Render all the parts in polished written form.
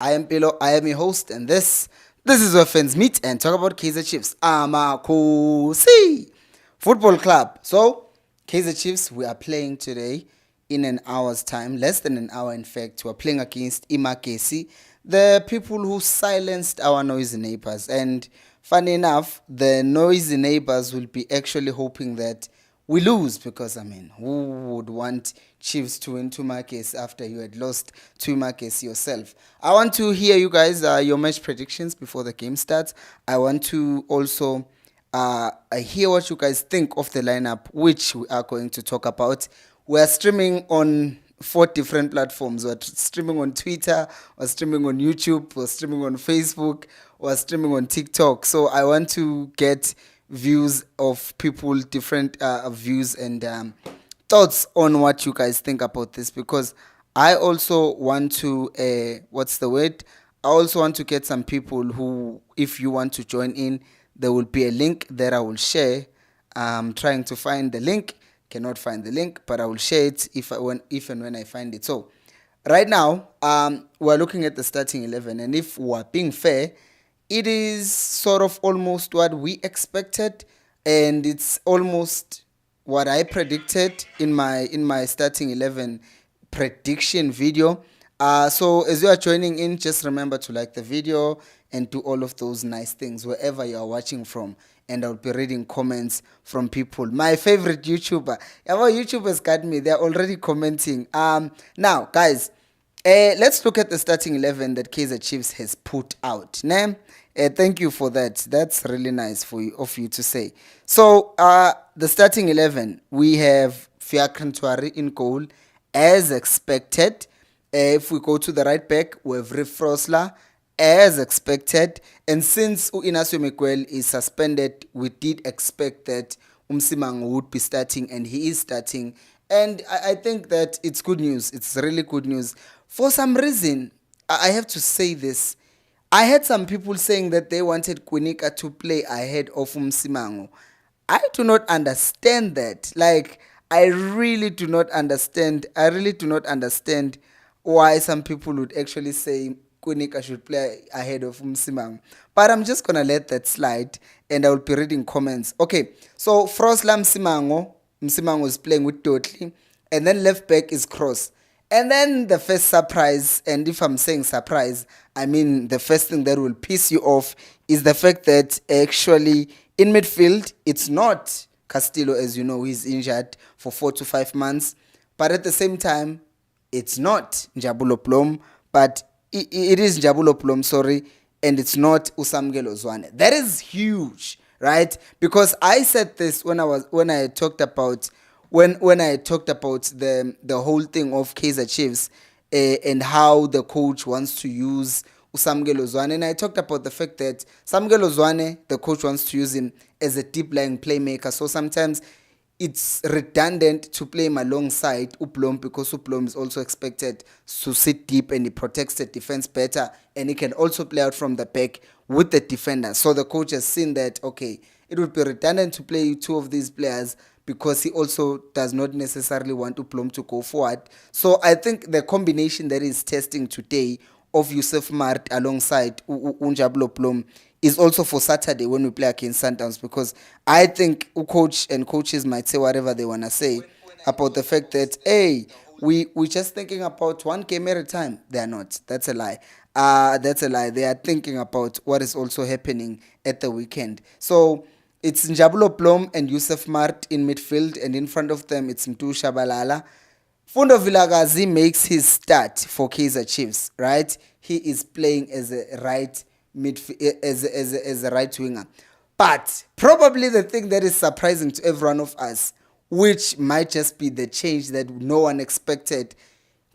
I am Pilo, I am your host, and this is where fans meet and talk about Kaizer Chiefs. Amakosi Football Club. So, Kaizer Chiefs, we are playing today in an hour's time, less than an hour in fact. We are playing against Magesi, the people who silenced our noisy neighbors. And funny enough, the noisy neighbors will be actually hoping that we lose because who would want Chiefs to win two markets after you had lost two markets yourself? I want to hear you guys your match predictions before the game starts. I want to also hear what you guys think of the lineup, which we are going to talk about. We are streaming on 4 different platforms. We're streaming on Twitter, we're streaming on YouTube, we're streaming on Facebook, we're streaming on TikTok. So I want to get views of people, different views and thoughts on what you guys think about this, because I also want to what's the word? I also want to get some people who, if you want to join in, there will be a link that I will share. I'm trying to find the link, cannot find the link, but I will share it if and when I find it. So right now, we're looking at the starting 11, and if we're being fair, it is sort of almost what we expected, and it's almost what I predicted in my starting 11 prediction video. So as you are joining in, just remember to like the video and do all of those nice things wherever you are watching from. And I'll be reading comments from people. My favorite YouTuber, our YouTubers got me. They're already commenting. Now, guys, let's look at the starting 11 that Kaizer Chiefs has put out. Thank you for that. That's really nice of you to say. So, the starting 11, we have Fiakrantwari in goal, as expected. If we go to the right back, we have Riff Frosler, as expected. And since Inacio Miguel is suspended, we did expect that Umsimango would be starting, and he is starting. And I think that it's good news. It's really good news. For some reason, I have to say this. I had some people saying that they wanted Kwinika to play ahead of Umsimango. I do not understand that. Like, I really do not understand. I really do not understand why some people would actually say Kwinika should play ahead of Umsimango. But I'm just going to let that slide, and I will be reading comments. Okay, so Frosla Msimango is playing with Dotli, and then left back is Cross. And then the first surprise, and if I'm saying surprise, I mean the first thing that will piss you off is the fact that actually in midfield, it's not Castillo, as you know, he's injured for 4 to 5 months. But at the same time, it's not Njabulo Plom, but it is Njabulo Plom, sorry, and it's not Usamgelo Zwane. That is huge, right? Because I said this when I talked about the whole thing of Kaizer Chiefs, and how the coach wants to use Usamgelo Zwane. And I talked about the fact that Samgelo Zwane, the coach wants to use him as a deep lying playmaker. So sometimes it's redundant to play him alongside Uplom, because Uplom is also expected to sit deep and he protects the defense better, and he can also play out from the back with the defender. So the coach has seen that, okay, it would be redundant to play two of these players, because he also does not necessarily want Uplom to go forward. So I think the combination that is testing today of Yusuf Mart alongside Unjabulo Plom is also for Saturday when we play against Sundowns, because I think coach and coaches might say whatever they want to say about the fact that, hey, we're just thinking about one game at a time. They are not. That's a lie. That's a lie. They are thinking about what is also happening at the weekend. So it's Njabulo Plom and Yusuf Mart in midfield, and in front of them it's Mtu Shabalala. Fundo Vilagazi makes his start for Kaizer Chiefs, right? He is playing as a right as a right winger. But probably the thing that is surprising to every one of us, which might just be the change that no one expected,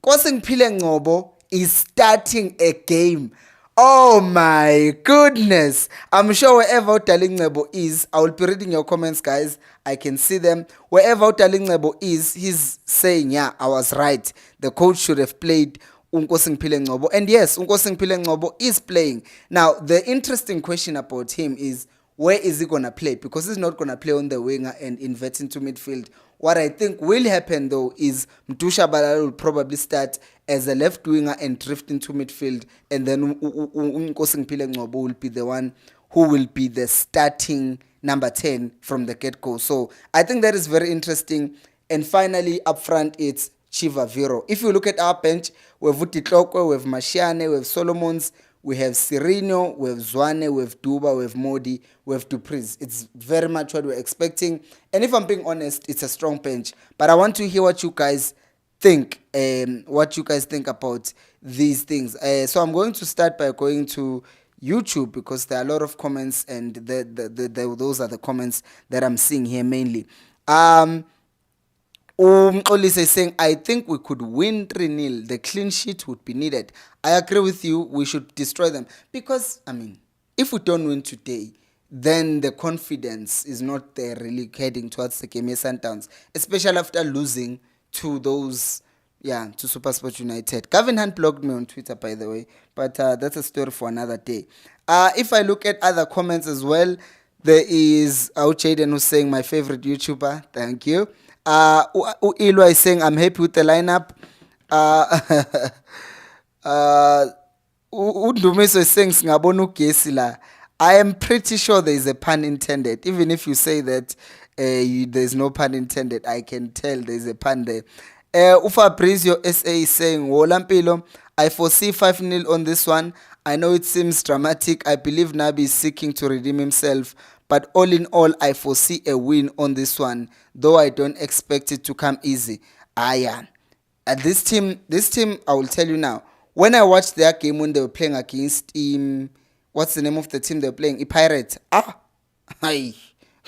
Kosingphile Ngobo is starting a game. Oh my goodness. I'm sure wherever Utalingebo is, I will be reading your comments, guys. I can see them. Wherever Utalingebo is, he's saying, yeah, I was right. The coach should have played Unkosingphile Ngobo. And yes, Unkosingphile Ngobo is playing. Now, the interesting question about him is, where is he going to play? Because he's not going to play on the winger and invert into midfield. What I think will happen though is Mtusha Balala will probably start as a left winger and drift into midfield, and then Nkosi Mpile Ngcobo will be the one who will be the starting number 10 from the get-go. So I think that is very interesting. And finally, up front, it's Chiva Viro. If you look at our bench, we have Vutitlokwe, we have Mashiane, we have Solomons, we have Sirino, we have Zwane, we have Duba, we have Modi, we have Dupriz. It's very much what we're expecting. And if I'm being honest, it's a strong bench. But I want to hear what you guys think, about these things. So I'm going to start by going to YouTube because there are a lot of comments, and those are the comments that I'm seeing here mainly. Olise is saying, I think we could win 3-0. The clean sheet would be needed. I agree with you. We should destroy them. Because, if we don't win today, then the confidence is not there really heading towards the game Sundowns, especially after losing to those, to SuperSport United. Gavin Hunt blocked me on Twitter, by the way, but that's a story for another day. If I look at other comments as well, there is Jaden who's saying, my favorite YouTuber. Thank you. Ilwa is saying, I'm happy with the lineup. Undumiso is saying, Singabonu Magesi la. I am pretty sure there is a pun intended. Even if you say that there's no pun intended, I can tell there's a pun there. Ufabrizio SA is saying, Wolampilo, I foresee 5-0 on this one. I know it seems dramatic. I believe Nabi is seeking to redeem himself. But all in all, I foresee a win on this one, though I don't expect it to come easy. This team, I will tell you now. When I watched their game when they were playing against what's the name of the team they were playing? Pirates.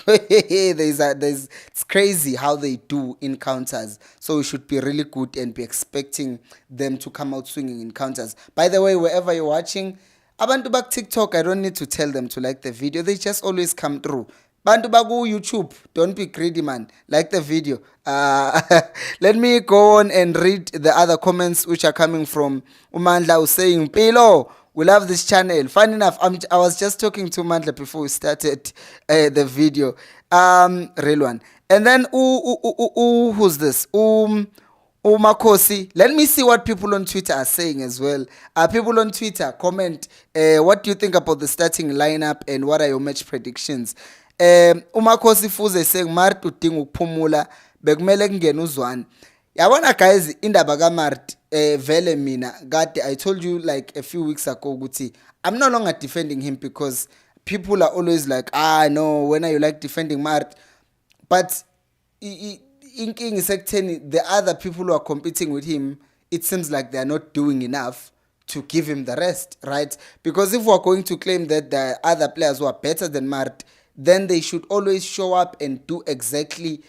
It's crazy how they do in counters. So we should be really good and be expecting them to come out swinging in counters. By the way, wherever you're watching, abantu bak TikTok, I don't need to tell them to like the video. They just always come through. Bantu baku YouTube, don't be greedy, man. Like the video. Let me go on and read the other comments which are coming from Umandla, who's saying, Pilo, we love this channel. Fun enough, I was just talking to Mandla before we started the video. Real one. And then, who's this? Makosi. Let me see what people on Twitter are saying as well. People on Twitter, comment. What do you think about the starting lineup and what are your match predictions? Umakosi Fuze is saying, Mart udinga ukuphumula bekumele kungena uZwane. Yabona guys, indaba kaMart vele mina kade I told you like a few weeks ago ukuthi I'm no longer defending him because people are always like, no, when are you like defending Mart? But inking is the other people who are competing with him, it seems like they're not doing enough to give him the rest, right? Because if we're going to claim that the other players who are better than Mart, then they should always show up and do exactly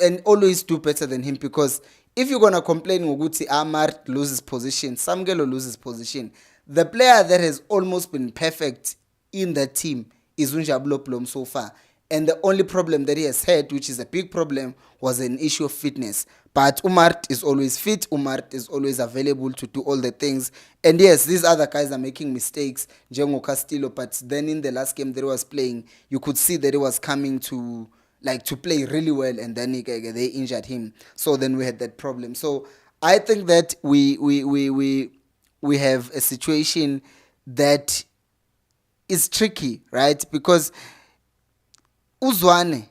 and always do better than him. Because if you're gonna complain Nguguti Mart loses position, Samgelo loses position, the player that has almost been perfect in the team is Unjabulo Plom so far. And the only problem that he has had, which is a big problem, was an issue of fitness. But Umart is always fit. Umart is always available to do all the things. And yes, these other guys are making mistakes, Jengo Castillo. But then in the last game that he was playing, you could see that he was coming to play really well, and then they injured him. So then we had that problem. So I think that we have a situation that is tricky, right? Because Uzwane,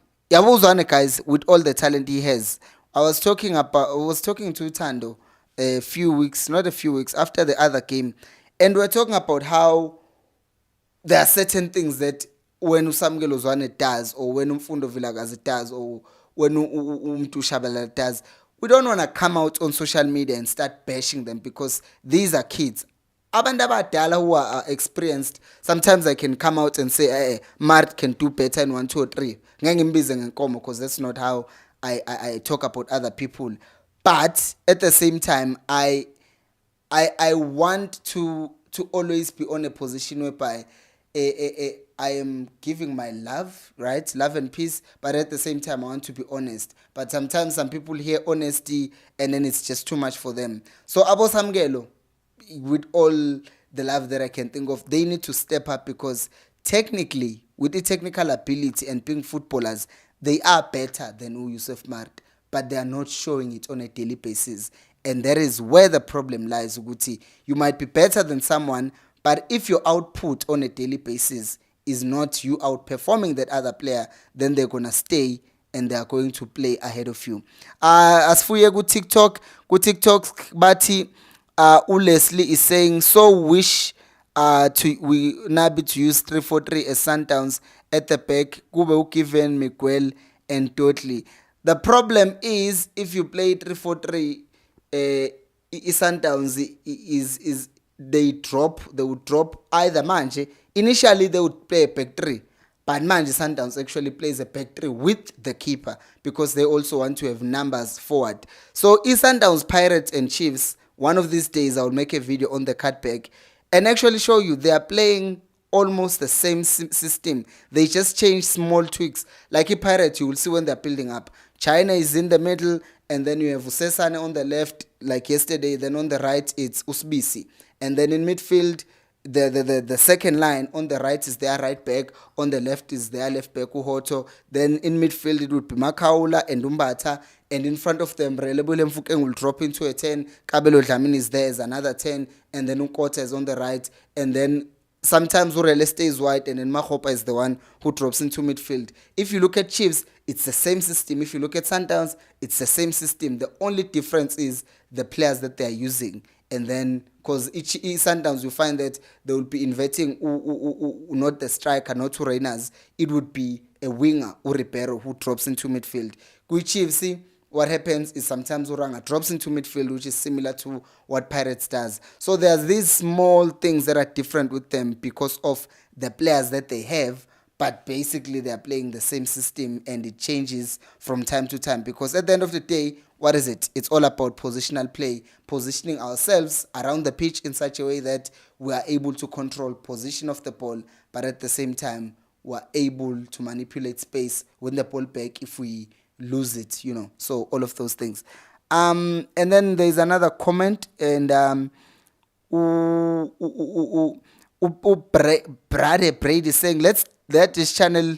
guys, with all the talent he has. I was talking to Tando not a few weeks after the other game, and we're talking about how there are certain things that when Usamgelo Uzwane does, or when Umfundo Vilakazi does, or when Umtu Shabala does, we don't want to come out on social media and start bashing them because these are kids. Abantu abadala who are experienced, sometimes I can come out and say, hey, Mart can do better in 1, 2, or 3. Because that's not how I talk about other people. But at the same time, I want to always be on a position whereby I am giving my love, right? Love and peace. But at the same time, I want to be honest. But sometimes some people hear honesty and then it's just too much for them. So Abo Samgelo, with all the love that I can think of, they need to step up because technically with the technical ability and being footballers, they are better than Yusuf Mart, but they are not showing it on a daily basis. And that is where the problem lies, Uguti. You might be better than someone, but if your output on a daily basis is not you outperforming that other player, then they're going to stay and they are going to play ahead of you. As for you, go TikTok, Bati, Leslie is saying, so wish to we Nabi to use 343 as Sundowns at the back, Kube given Miguel and Totally. The problem is if you play 343, Sundowns is they would drop either manje. Initially they would play a back three, but manje Sundowns actually plays a back three with the keeper because they also want to have numbers forward. So Sundowns, Pirates and Chiefs, one of these days I'll make a video on the cutback and actually show you they are playing almost the same system. They just change small tweaks. Like in Pirates, you will see when they're building up. China is in the middle, and then you have Usesane on the left, like yesterday. Then on the right, it's Usbisi. And then in midfield, the second line on the right is their right back, on the left is their left back, Uhoto. Then in midfield, it would be Makaula and Umbata. And in front of them, Relebule Mfukeng will drop into a 10. Kabelo Dlamini is there as another 10. And then Ukota is on the right. And then sometimes Urele stays wide and then Mahopa is the one who drops into midfield. If you look at Chiefs, it's the same system. If you look at Sundowns, it's the same system. The only difference is the players that they are using. And then, because each Sundowns, you find that they will be inverting not the striker, not Urenas. It would be a winger, Uripero, who drops into midfield. With Chiefs, what happens is sometimes Uranga drops into midfield, which is similar to what Pirates does. So there's these small things that are different with them because of the players that they have, but basically they're playing the same system and it changes from time to time because at the end of the day, what is it? It's all about positional play, positioning ourselves around the pitch in such a way that we are able to control position of the ball, but at the same time, we're able to manipulate space, win the ball back if we lose it, so all of those things. And then there's another comment, and Brade Brady saying, let's let this channel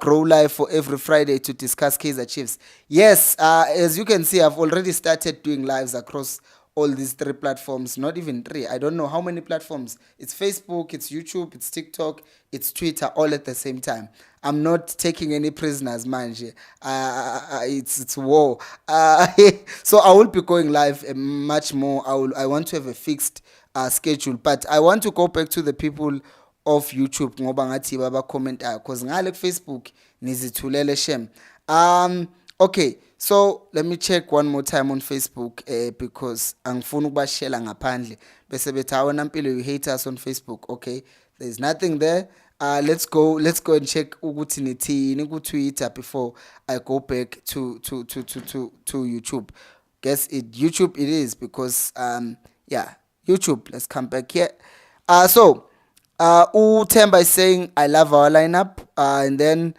grow live for every Friday to discuss Kaizer Chiefs. Yes, as you can see, I've already started doing lives across all these 3 platforms, not even 3. I don't know how many platforms. It's Facebook, it's YouTube, it's TikTok, it's Twitter, all at the same time. I'm not taking any prisoners, manje. It's war. So I will be going live much more. I want to have a fixed schedule, but I want to go back to the people of YouTube ngoba ngathi baba comment because ngale Facebook nizithulele shem. Okay, so let me check one more time on Facebook because angifuna ukubashela ngaphandle bese bethi hawo nampilo you hate us on Facebook. Okay, there's nothing there. Let's go and check ukuthi nithini ku Twitter before I go back to YouTube. Guess it YouTube it is because yeah, YouTube. Let's come back here. So Utemba is saying I love our lineup, and then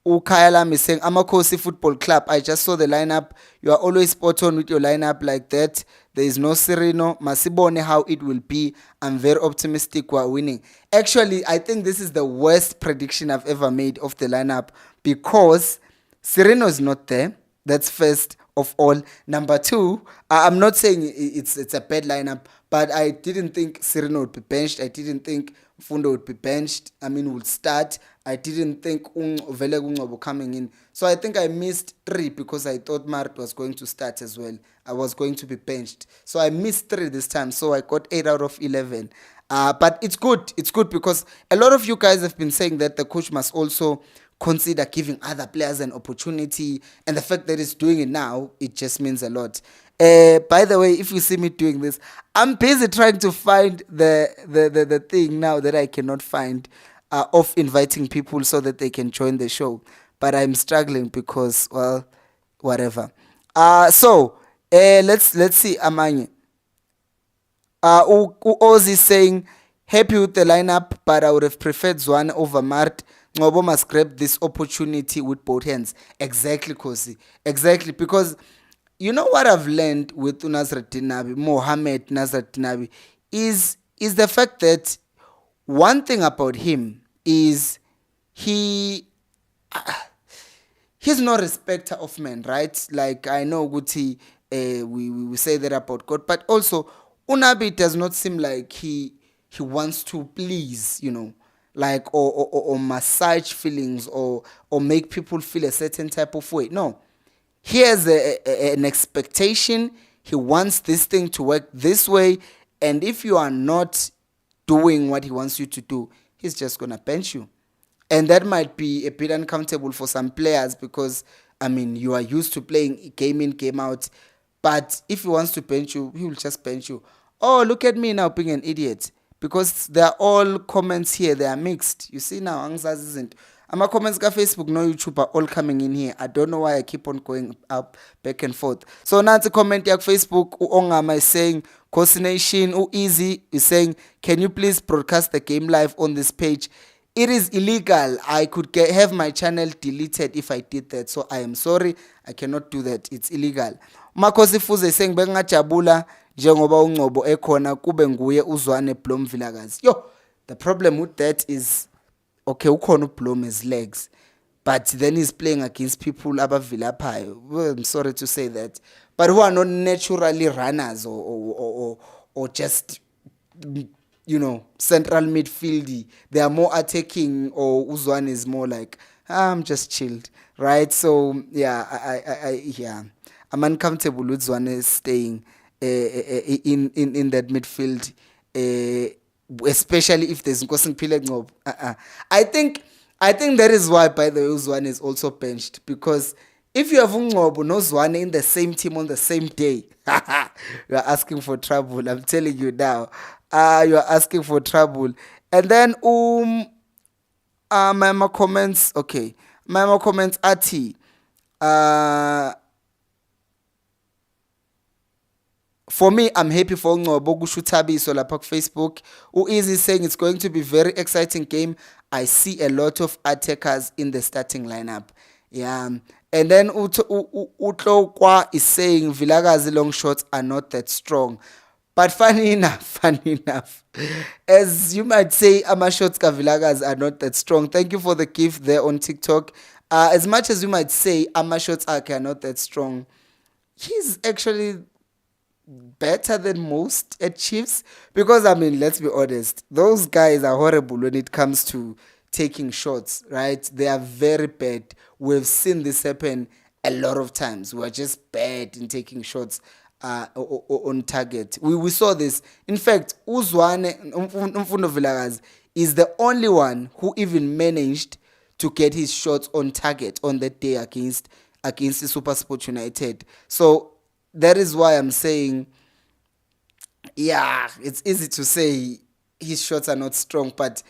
Ukayalam is saying Amakosi Football Club. I just saw the lineup. You are always spot on with your lineup like that. There is no Sereno. Masibone how it will be. I'm very optimistic we're winning. Actually, I think this is the worst prediction I've ever made of the lineup because Sereno is not there. That's first of all. Number 2, I'm not saying it's a bad lineup, but I didn't think Sereno would be benched. I didn't think Fundo would be benched. Would start. I didn't think Vele Ungcobo coming in. So I think I missed 3 because I thought Mart was going to start as well. I was going to be benched. So I missed 3 this time. So I got 8 out of 11. But it's good. It's good because a lot of you guys have been saying that the coach must also consider giving other players an opportunity. And the fact that he's doing it now, it just means a lot. By the way, if you see me doing this, I'm busy trying to find the thing now that I cannot find of inviting people so that they can join the show. But I'm struggling because, well, whatever. So let's see Amanye. Ozzy saying, happy with the lineup, but I would have preferred Zwane over Mart. Ngobo must grab this opportunity with both hands. Exactly, Kosi. Exactly, because you know what I've learned with Nazrat Nabi, Mohammed Nazrat Nabi, is the fact that one thing about him is he he's no respecter of men, right? Like I know Guti, we say that about God, but also Unabi does not seem like he wants to please, like or massage feelings or make people feel a certain type of way. No, he has an expectation. He wants this thing to work this way, and if you are not doing what he wants you to do, he's just gonna bench you. And that might be a bit uncomfortable for some players because I mean you are used to playing game in, game out. But if he wants to bench you, he will just bench you. Oh, look at me now being an idiot. Because they are all comments here, they are mixed. You see now, Angsaz isn't. My comments on Facebook, no YouTube are all coming in here. I don't know why I keep on going up, back and forth. So now to comment on Facebook, Ongama is saying, Cocination, Easy is saying, can you please broadcast the game live on this page? It is illegal. I could have my channel deleted if I did that. So I am sorry. I cannot do that. It's illegal. Makhosi Fuze is saying bengajabula njengoba uNgcobo ekhona kube nguye uZwane Blom Vilakazi. Yo, the problem with that is okay, ukhona uBlom his legs. But then he's playing against people abavilaphayo. Well, I'm sorry to say that. But who are not naturally runners or just central midfieldy. They are more attacking, or Uzwan is more like I'm just chilled, right? So yeah, yeah, I'm uncomfortable with Zwane staying in that midfield, especially if there's Nkosi Phile Ngcobo. I think that is why, by the way, Uzwane is also benched, because if you have Ngcobo no Zwane in the same team on the same day, you are asking for trouble. I'm telling you now. You are asking for trouble. And then my comments, okay. My comments ati. For me, I'm happy for Ngcobo Gushutabiso lapha ku Facebook. Easy saying it's going to be very exciting game. I see a lot of attackers in the starting lineup. Yeah. And then Utlokwa is saying Vilakazi long shots are not that strong. But funny enough, as you might say, our shots Vilakazi are not that strong. Thank you for the gift there on TikTok. As much as you might say our shots are not that strong, he's actually better than most at Chiefs, because I mean, let's be honest, those guys are horrible when it comes to taking shots, right? They are very bad. We've seen this happen a lot of times. We're just bad in taking shots on target. We saw this. In fact, Uzwane Mfundo Vilakazi is the only one who even managed to get his shots on target on that day against the Super Sport United. So that is why I'm saying, yeah, it's easy to say his shots are not strong, but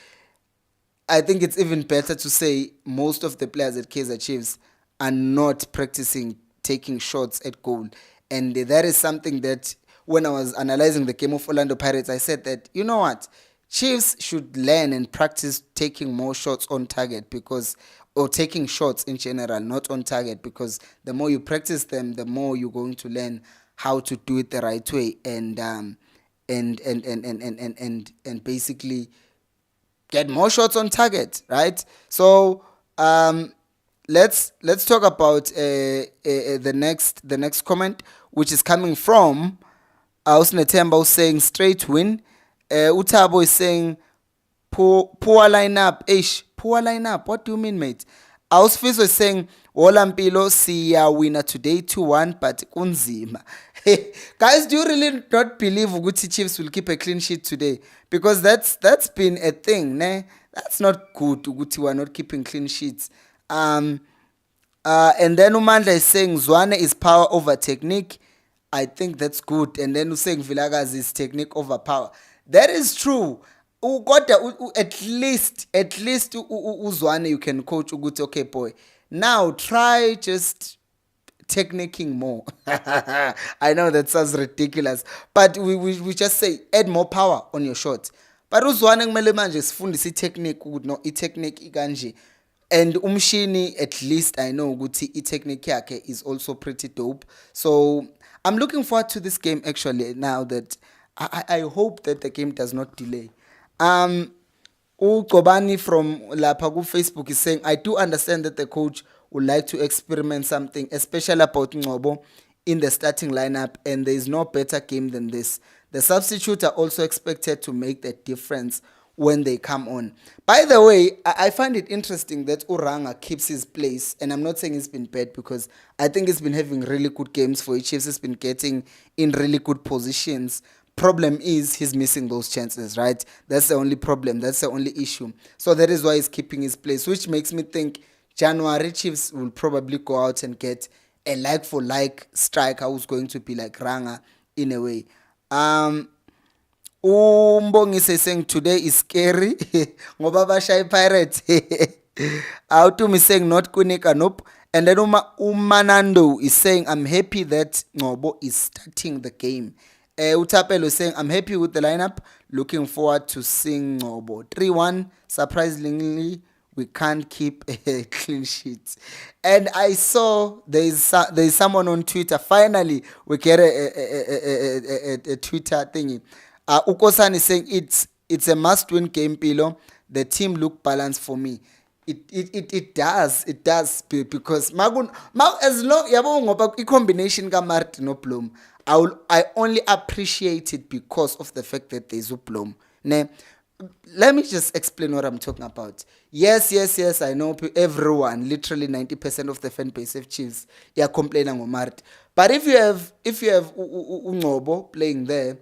I think it's even better to say most of the players at Kaizer Chiefs are not practicing taking shots at goal. And that is something that when I was analyzing the game of Orlando Pirates, I said that, you know what, Chiefs should learn and practice taking more shots on target, or taking shots in general, not on target, because the more you practice them, the more you're going to learn how to do it the right way, and basically get more shots on target, right? So let's talk about the next comment, which is coming from Usnetemba, saying straight win. Utabo is saying poor lineup. Poor lineup. What do you mean, mate? Ausfiso is saying Olampilo siya winner today 2-1, but kunzima. Guys, do you really not believe Uguti Chiefs will keep a clean sheet today? Because that's been a thing, ne? That's not good. Uguti were not keeping clean sheets. And then Umandla is saying Zwane is power over technique. I think that's good. And then saying Vilakazi is technique over power. That is true. At least Uzwane you can coach Uguti. Okay, boy. Now try just techniquing more. I know that sounds ridiculous, but we just say add more power on your shot. But Uzwane kumele manje sifundise technique no technique ikanje. And umshini, at least I know ukuthi technique yakhe is also pretty dope. So I'm looking forward to this game actually, now that I hope that the game does not delay. Ugobani from lapha Facebook is saying, I do understand that the coach would like to experiment something, especially about Ngobo in the starting lineup, and there is no better game than this. The substitutes are also expected to make the difference when they come on. By the way, I find it interesting that Uranga keeps his place, and I'm not saying it's been bad because I think he's been having really good games for Chiefs. He's been getting in really good positions. Problem is he's missing those chances, right? That's the only problem. That's the only issue. So that is why he's keeping his place, which makes me think January Chiefs will probably go out and get a like for like striker who's going to be like Ranga in a way. Umbongise is saying today is scary. Ngoba bashayi Pirates. Autum is saying not kunika nope. And then Umanando is saying I'm happy that Ngobo is starting the game. Utapelo is saying I'm happy with the lineup. Looking forward to seeing Ngobo. 3-1. Surprisingly, we can't keep a clean sheet. And I saw there is someone on Twitter. Finally, we get a Twitter thingy. Ukosan is saying it's a must-win game, Pilo. The team look balanced for me. It does because as long yabo ngoba I combination ka Mart no Blom, I only appreciate it because of the fact that there's Blom. Ne, let me just explain what I'm talking about. Yes, I know everyone, literally 90% of the fan base of Chiefs, are complaining on Mart. But if you have Ungobo playing there,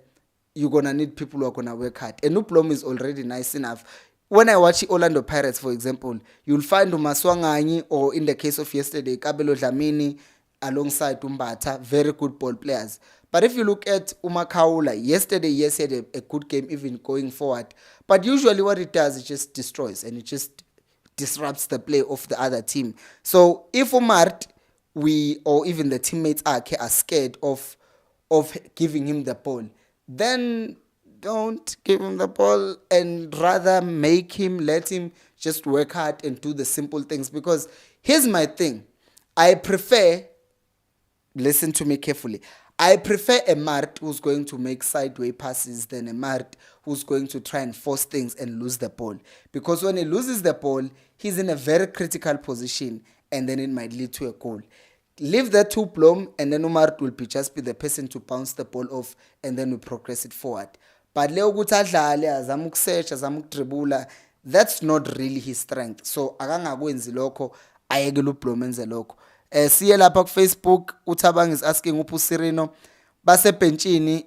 you're gonna need people who are gonna work hard. And Uplom is already nice enough. When I watch Orlando Pirates, for example, you'll find Umaswanganyi, or in the case of yesterday, Kabelo Dlamini alongside Umbata, very good ball players. But if you look at Umakaula, yesterday, yes, he had a good game even going forward. But usually what it does, it just destroys and it just disrupts the play of the other team. So if Umart, or even the teammates are scared of giving him the ball, then don't give him the ball and rather let him just work hard and do the simple things. Because here's my thing. I prefer, listen to me carefully, I prefer a Mart who's going to make sideway passes than a Mart who's going to try and force things and lose the ball. Because when he loses the ball, he's in a very critical position and then it might lead to a goal. Leave that to Blom and then Umar will just be the person to bounce the ball off and then we progress it forward. But Leo Gutadlale, Azamuk Search, Azamuk Tribula, that's not really his strength. So Aganga wins loko, Ayegulu Blom and Zeloko. Siya lapha Facebook, Utabang is asking Upu Sirino, base penchini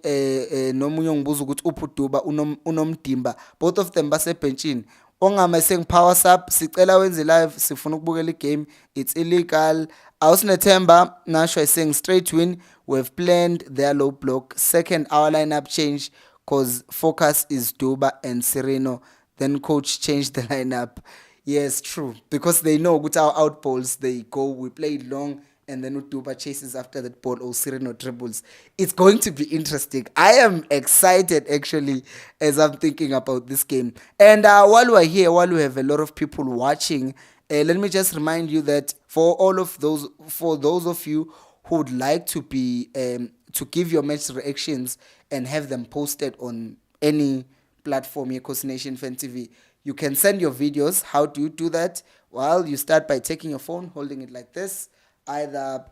nomunye ngibuza ukuthi uphi uDuba unomdimba, both of them base penchini. Ongama saying power sub sicela wenze live sifuna ukubukela igame, it's illegal. Ausnethemba Nasho is saying straight win, we've planned their low block. Second, our lineup change cause focus is Duba and Sereno. Then coach changed the lineup. Yes, true. Because they know with our out balls, they go, we play it long, and then Utuba chases after that ball or Sereno dribbles. It's going to be interesting. I am excited actually as I'm thinking about this game. And while we're here, while we have a lot of people watching, let me just remind you that for those of you who would like to be to give your match reactions and have them posted on any platform, Ecos Nation Fan TV, you can send your videos. How do you do that? Well, you start by taking your phone, holding it like this, either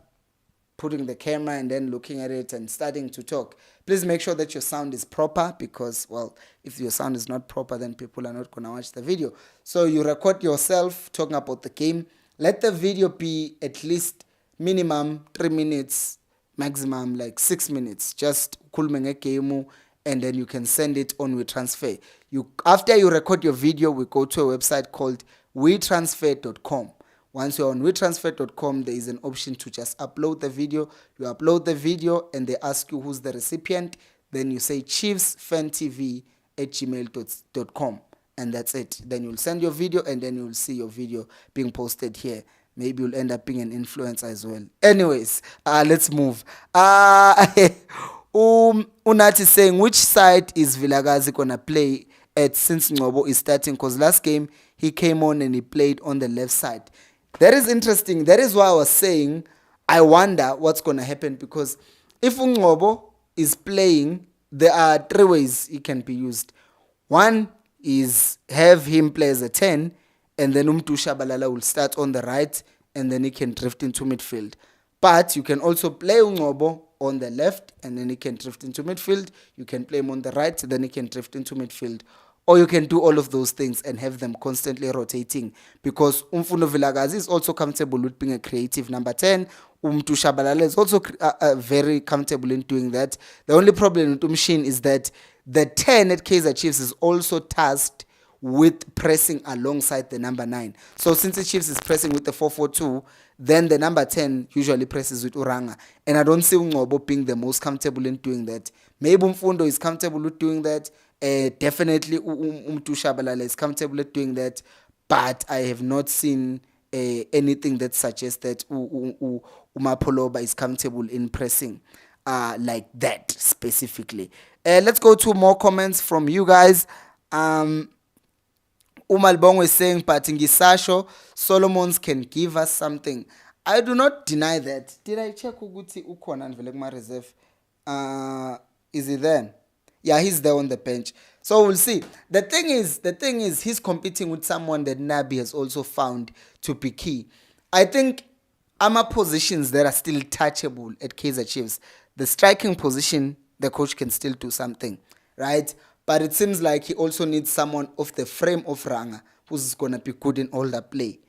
putting the camera and then looking at it and starting to talk. Please make sure that your sound is proper because, well, if your sound is not proper, then people are not going to watch the video. So you record yourself talking about the game. Let the video be at least minimum 3 minutes, maximum like 6 minutes. Just kulmenge game, and then you can send it on WeTransfer. After you record your video, we go to a website called WeTransfer.com. Once you're on WeTransfer.com, there is an option to just upload the video. You upload the video and they ask you who's the recipient. Then you say chiefsfantv@gmail.com and that's it. Then you'll send your video and then you'll see your video being posted here. Maybe you'll end up being an influencer as well. Anyways, let's move. Unati saying, which side is Vilagazi gonna play at since Ngobo is starting? Because last game he came on and he played on the left side. That is interesting. That is why I was saying I wonder what's gonna happen, because if Ngobo is playing, there are 3 ways it can be used. One, is have him play as a 10, and then Umtu Shabalala will start on the right, and then he can drift into midfield. But you can also play Ungobo on the left, and then he can drift into midfield. You can play him on the right, then he can drift into midfield. Or you can do all of those things and have them constantly rotating, because Umfundo Vilagazi is also comfortable with being a creative number 10. Umtu Shabalala is also very comfortable in doing that. The only problem with Umshin is that the 10 at Kaizer Chiefs is also tasked with pressing alongside the number 9. So since the Chiefs is pressing with the 4-4-2, then the number 10 usually presses with Uranga. And I don't see Ungobo being the most comfortable in doing that. Maybe Umfundo is comfortable with doing that. Definitely Umtu Shabalala is comfortable with doing that. But I have not seen anything that suggests that Umapoloba is comfortable in pressing like that specifically. Let's go to more comments from you guys. Umalbongo is saying, but Ngisasho, Solomons can give us something. I do not deny that. Did I check Uguti Ukona and Velegma Reserve? Is he there? Yeah, he's there on the bench. So we'll see. The thing is, he's competing with someone that Nabi has also found to be key. I think positions that are still touchable at Kaizer Chiefs. The striking position, the coach can still do something, right? But it seems like he also needs someone of the frame of Ranga who's going to be good in all that play.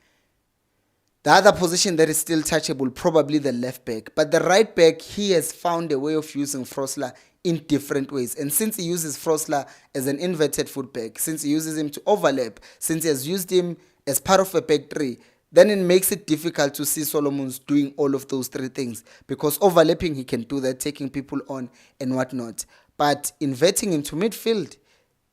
The other position that is still touchable, probably the left back. But the right back, he has found a way of using Frosler in different ways. And since he uses Frosler as an inverted fullback, since he uses him to overlap, since he has used him as part of a back three, then it makes it difficult to see Solomons doing all of those three things. Because overlapping, he can do that, taking people on and whatnot. But inverting into midfield,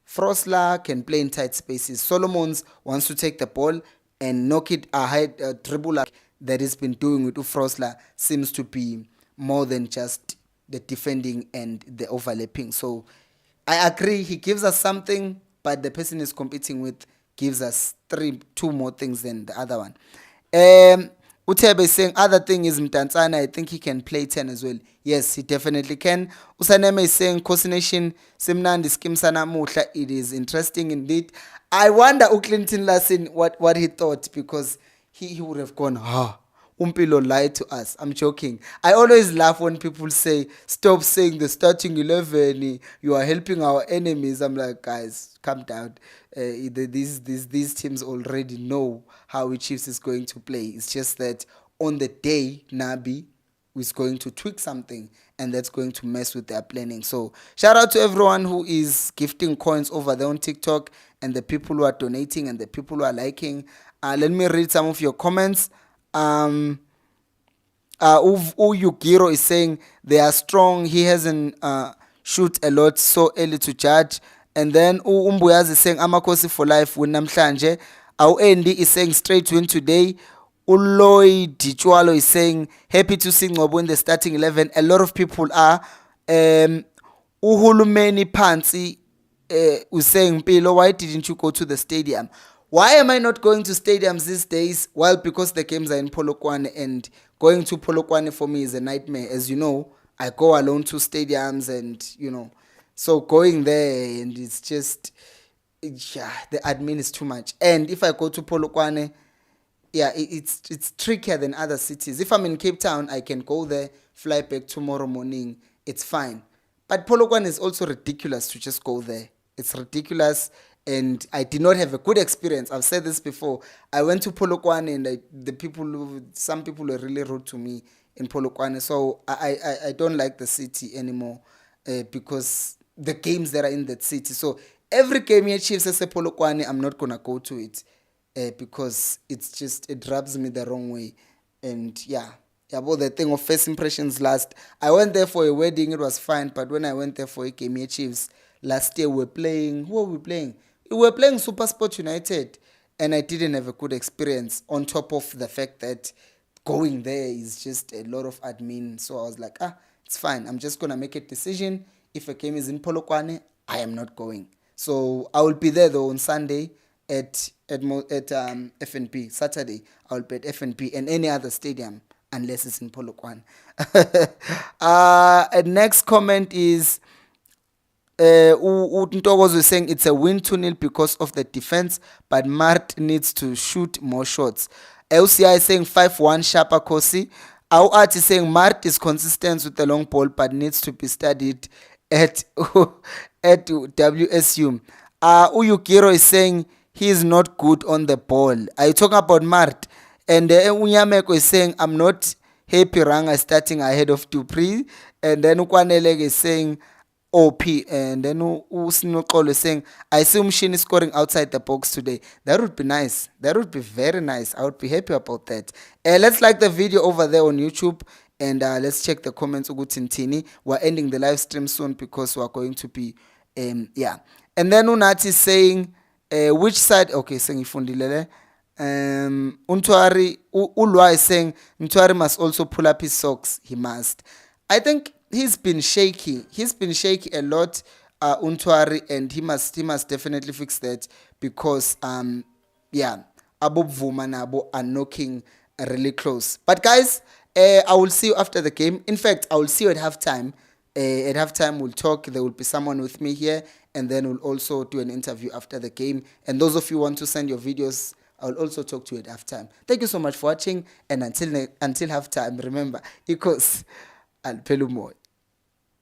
Frosler can play in tight spaces. Solomons wants to take the ball and knock it ahead, dribble that he's been doing with Frosler seems to be more than just the defending and the overlapping. So I agree, he gives us something, but the person he's competing with gives us two more things than the other one. Utebe is saying, other thing is Mtanzana, I think he can play 10 as well. Yes, he definitely can. Usaneme is saying, Cocination, Simnandi Skimsana Mutla, it is interesting indeed. I wonder Clinton Lassen what he thought, because he would have gone, Umpilo lied to us. I'm joking. I always laugh when people say, stop saying the starting 11, you are helping our enemies. I'm like, guys, calm down. These teams already know how Chiefs is going to play. It's just that on the day, Nabi is going to tweak something, and that's going to mess with their planning. So shout out to everyone who is gifting coins over there on TikTok, and the people who are donating and the people who are liking. Let me read some of your comments. Uyugiro is saying they are strong. He hasn't shoot a lot, so early to judge. And then Umbuyaz is saying Amakosi for life win namhlanje. Andy is saying straight win today. Uloy Dichualo is saying happy to see Ngobo in the starting 11. A lot of people are. Uhulumeni Pansi was saying, Pilo, why didn't you go to the stadium? Why am I not going to stadiums these days? Well, because the games are in Polokwane, and going to Polokwane for me is a nightmare. As you know, I go alone to stadiums, and so going there, and it's just, the admin is too much. And if I go to Polokwane, it's trickier than other cities. If I'm in Cape Town, I can go there, fly back tomorrow morning. It's fine. But Polokwane is also ridiculous to just go there. It's ridiculous, and I did not have a good experience. I've said this before. I went to Polokwane, and some people were really rude to me in Polokwane. So I don't like the city anymore because the games that are in that city. So every game here, Chiefs as a Polokwane, I'm not gonna go to it because it rubs me the wrong way. And about the thing of first impressions last. I went there for a wedding, it was fine, but when I went there for a game here, Chiefs, last year we were playing. Who were we playing? We were playing Super Sport United, and I didn't have a good experience. On top of the fact that going there is just a lot of admin, so I was like, it's fine. I'm just gonna make a decision. If a game is in Polokwane, I am not going. So I will be there though on Sunday at FNP. Saturday I will be at FNP and any other stadium unless it's in Polokwane. Next comment is Ntokozo is saying it's a win 2-0 because of the defense, but Mart needs to shoot more shots. LCI is saying 5-1 Sharpa Kosi. Our art is saying Mart is consistent with the long ball, but needs to be studied at at WSU. Uyukiro is saying he is not good on the ball. Are you talking about Mart? And Unyameko is saying I'm not happy Ranga starting ahead of Dupree. And then Ukwanelege is saying OP, and then Usinokolo is saying I see Umshini scoring outside the box today. That would be nice. That would be very nice. I would be happy about that. Let's like the video over there on YouTube, and let's check the comments. Ugutintini. We're ending the live stream soon because we're going to be yeah. And then Unati is saying which side? Okay, saying Ifundilele. Untwari Ulwa is saying Untwari must also pull up his socks. He must. I think he's been shaky. He's been shaky a lot, Untwari, and he must definitely fix that because yeah, Abu Vuma and Abu are knocking really close. But guys, I will see you after the game. In fact, I will see you at halftime. At halftime, we'll talk. There will be someone with me here, and then we'll also do an interview after the game. And those of you who want to send your videos, I'll also talk to you at halftime. Thank you so much for watching, and until halftime, remember, equals Alpelumoy.